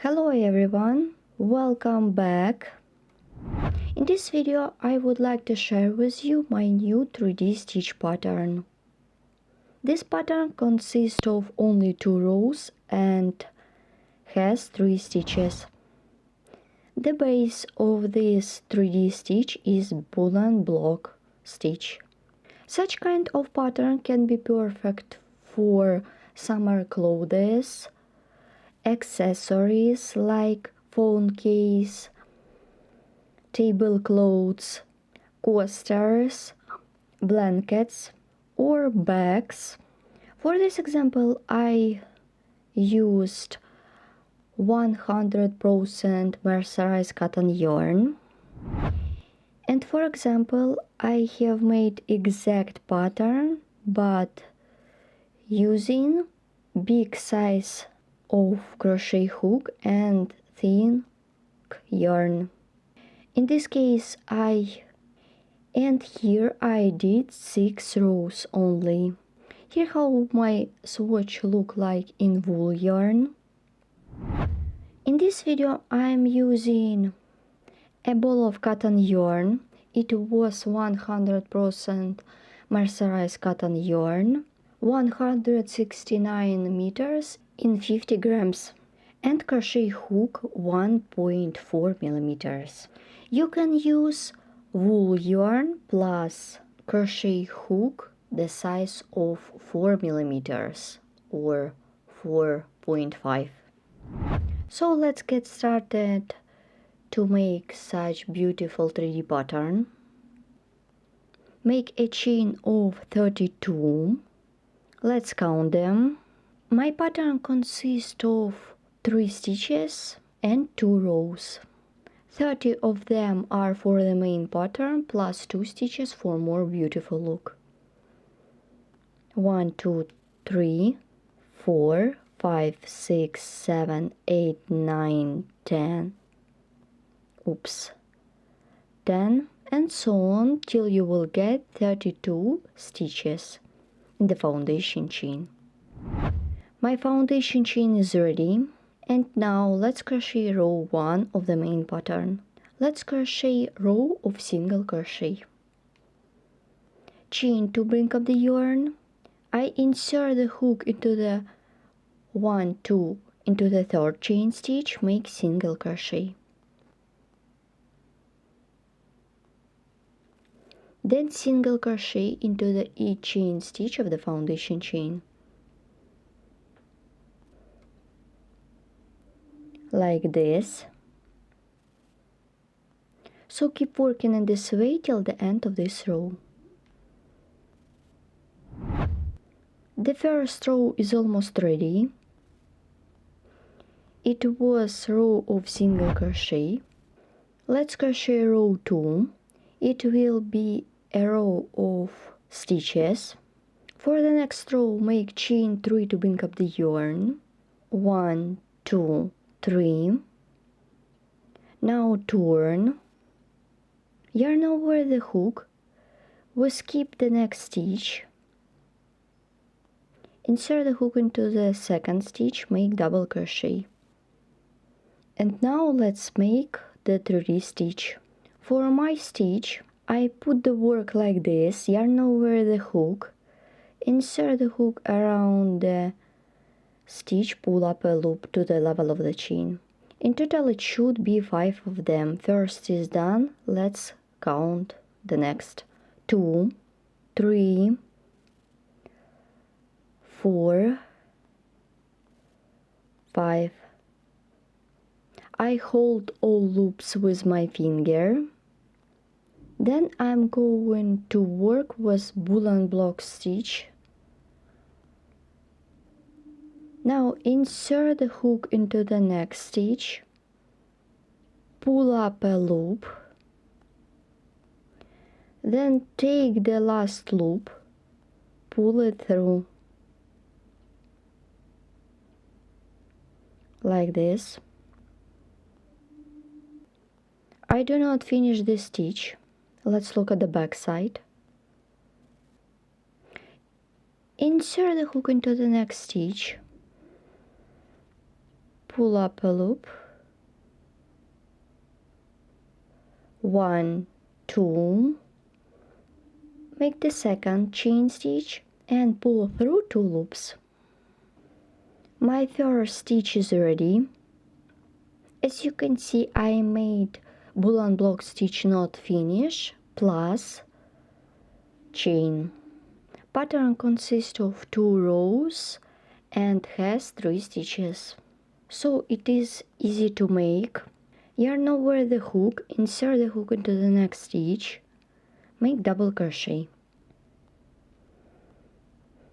Hello everyone, welcome back. In this video I would like to share with you my new 3D stitch pattern. This pattern consists of only 2 rows and has 3 stitches. The base of this 3D stitch is Bullion block stitch. Such kind of pattern can be perfect for summer clothes, accessories like phone case, tablecloths, coasters, blankets, or bags. For this example, I used 100% mercerized cotton yarn. And for example, I have made exact pattern, but using big size of crochet hook and thin yarn. In this case, here I did 6 rows only. Here how my swatch look like in wool yarn. In this video I'm using a ball of cotton yarn. It was 100% mercerized cotton yarn, 169 meters in 50 grams, and crochet hook 1.4 millimeters. You can use wool yarn plus crochet hook the size of 4 millimeters or 4.5. So let's get started to make such beautiful 3D pattern. Make a chain of 32. Let's count them. My pattern consists of 3 stitches and 2 rows. 30 of them are for the main pattern plus 2 stitches for more beautiful look. 1, 2, 3, 4, 5, 6, 7, 8, 9, 10. Oops. 10 and so on till you will get 32 stitches in the foundation chain. My foundation chain is ready. And now let's crochet row 1 of the main pattern. Let's crochet row of single crochet. Chain to bring up the yarn. I insert the hook into the 1, 2 into the third chain stitch, make single crochet. Then single crochet into the each chain stitch of the foundation chain. Like this. So keep working in this way till the end of this row. The first row is almost ready. It was row of single crochet. Let's crochet row 2. It will be a row of stitches. For the next row, make chain 3 to bring up the yarn. 1, 2, 3. Now turn. Yarn over the hook. We skip the next stitch. Insert the hook into the second stitch, make double crochet. And now let's make the 3D stitch. For my stitch, I put the work like this, yarn over the hook, insert the hook around the stitch, pull up a loop to the level of the chain. In total it should be 5 of them. First is done, let's count the next. 2, 3, 4, 5. I hold all loops with my finger. Then I'm going to work with Bullion block stitch. Now insert the hook into the next stitch, pull up a loop, then take the last loop, pull it through like this. I do not finish this stitch. Let's look at the back side. Insert the hook into the next stitch, pull up a loop, 1, 2, make the second chain stitch and pull through 2 loops. My first stitch is ready. As you can see, I made Bullion block stitch not finish plus chain. Pattern consists of 2 rows and has 3 stitches, so it is easy to make. Yarn over the hook, insert the hook into the next stitch, make double crochet.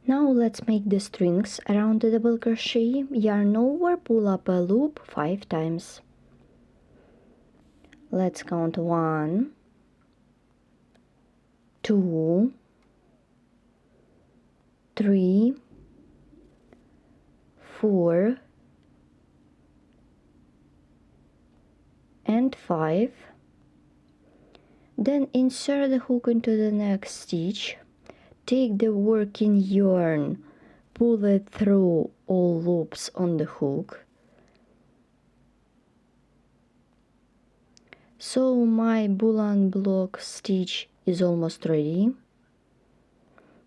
Now let's make the strings around the double crochet. Yarn over, pull up a loop 5 times. Let's count 1, 2, 3, 4, and 5. Then insert the hook into the next stitch. Take the working yarn, pull it through all loops on the hook. So my Bullion block stitch is almost ready.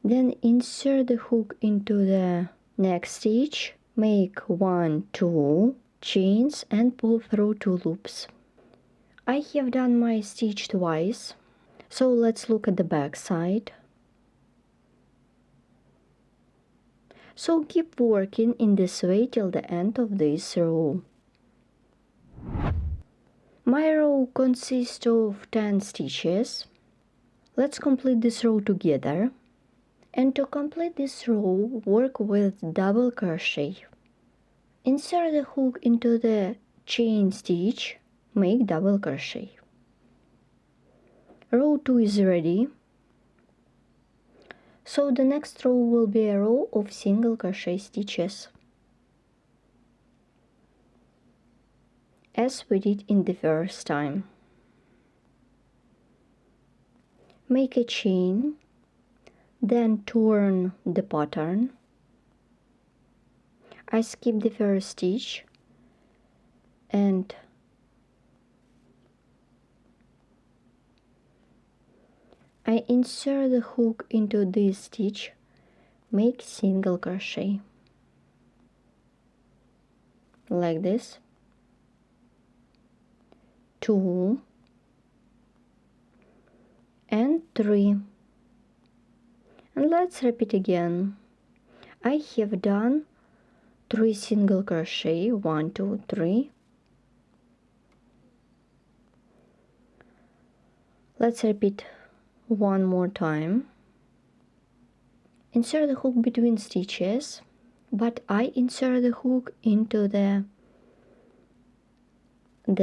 Then insert the hook into the next stitch, make 1, 2 chains and pull through 2 loops. I have done my stitch twice, so let's look at the back side. So keep working in this way till the end of this row. My row consists of 10 stitches. Let's complete this row together. And to complete this row, work with double crochet. Insert the hook into the chain stitch, make double crochet. Row 2 is ready. So the next row will be a row of single crochet stitches, as we did in the first time. Make a chain, then turn the pattern. I skip the first stitch and I insert the hook into this stitch, make single crochet, like this, 2 and 3, and let's repeat again. I have done 3 single crochet, 1, 2, 3. Let's repeat one more time. Insert the hook between stitches, but I insert the hook into the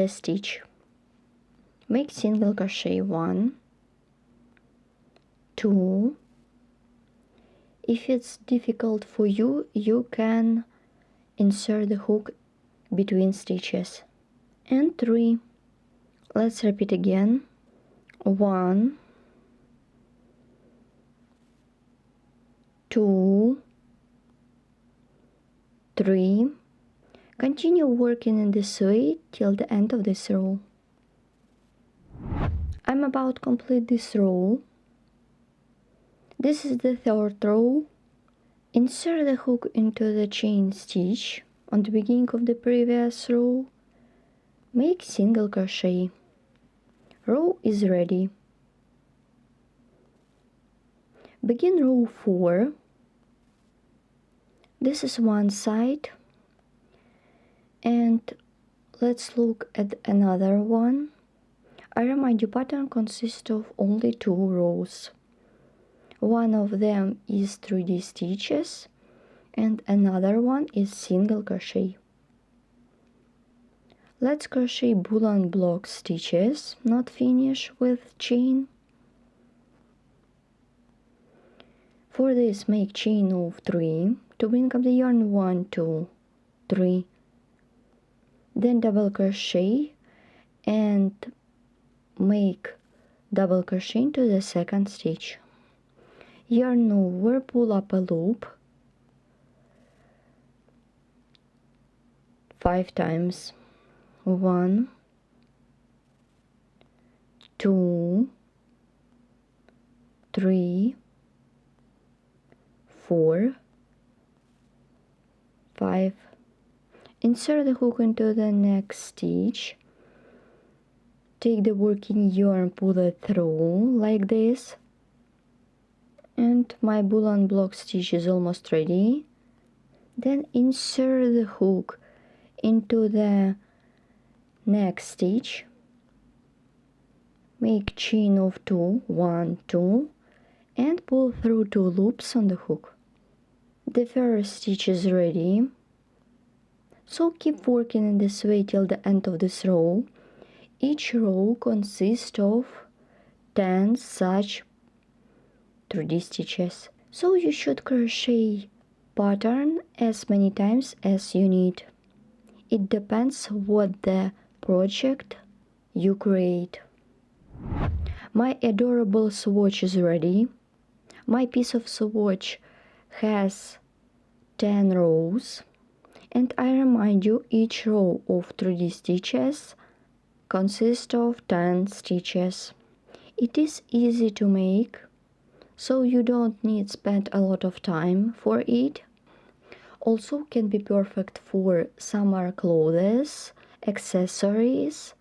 stitch. Make single crochet, 1, 2. If it's difficult for you, you can insert the hook between stitches, and 3. Let's repeat again. 1, 2, 3. Continue working in this way till the end of this row. I'm about to complete this row. This is the third row. Insert the hook into the chain stitch on the beginning of the previous row. Make single crochet. Row is ready. Begin row 4. This is one side, and let's look at another one. I remind you, pattern consists of only 2 rows. One of them is 3D stitches and another one is single crochet. Let's crochet Bullion block stitches, not finish with chain. For this, make chain of 3 to bring up the yarn, 1, 2, 3. Then double crochet and make double crochet into the second stitch. Yarn over, pull up a loop, 5 times. 1, 2, 3, 4, 5. Insert the hook into the next stitch. Take the working yarn, pull it through like this. And my bullion block stitch is almost ready. Then insert the hook into the next stitch. Make chain of 2, 1, 2, and pull through 2 loops on the hook. The first stitch is ready. So keep working in this way till the end of this row. Each row consists of 10 such 3D stitches. So you should crochet pattern as many times as you need. It depends what the project you create. My adorable swatch is ready. My piece of swatch has 10 rows, and I remind you, each row of 3D stitches consists of 10 stitches. It is easy to make, so you don't need spend a lot of time for it. Also can be perfect for summer clothes, accessories,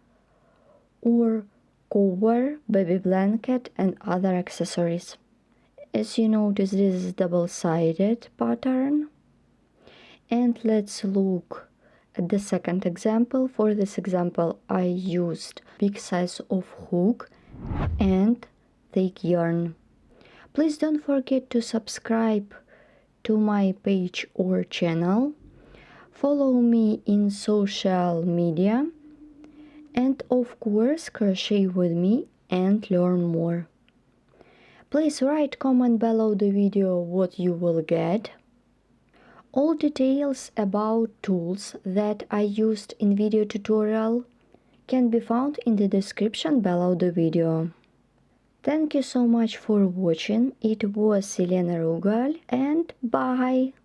or cover, baby blanket, and other accessories. As you notice, this is double-sided pattern. And let's look at the second example. For this example, I used big size of hook and thick yarn. Please don't forget to subscribe to my page or channel. Follow me in social media. And of course, crochet with me and learn more. Please write comment below the video what you will get. All details about tools that I used in video tutorial can be found in the description below the video. Thank you so much for watching. It was Elena Rugal, and bye!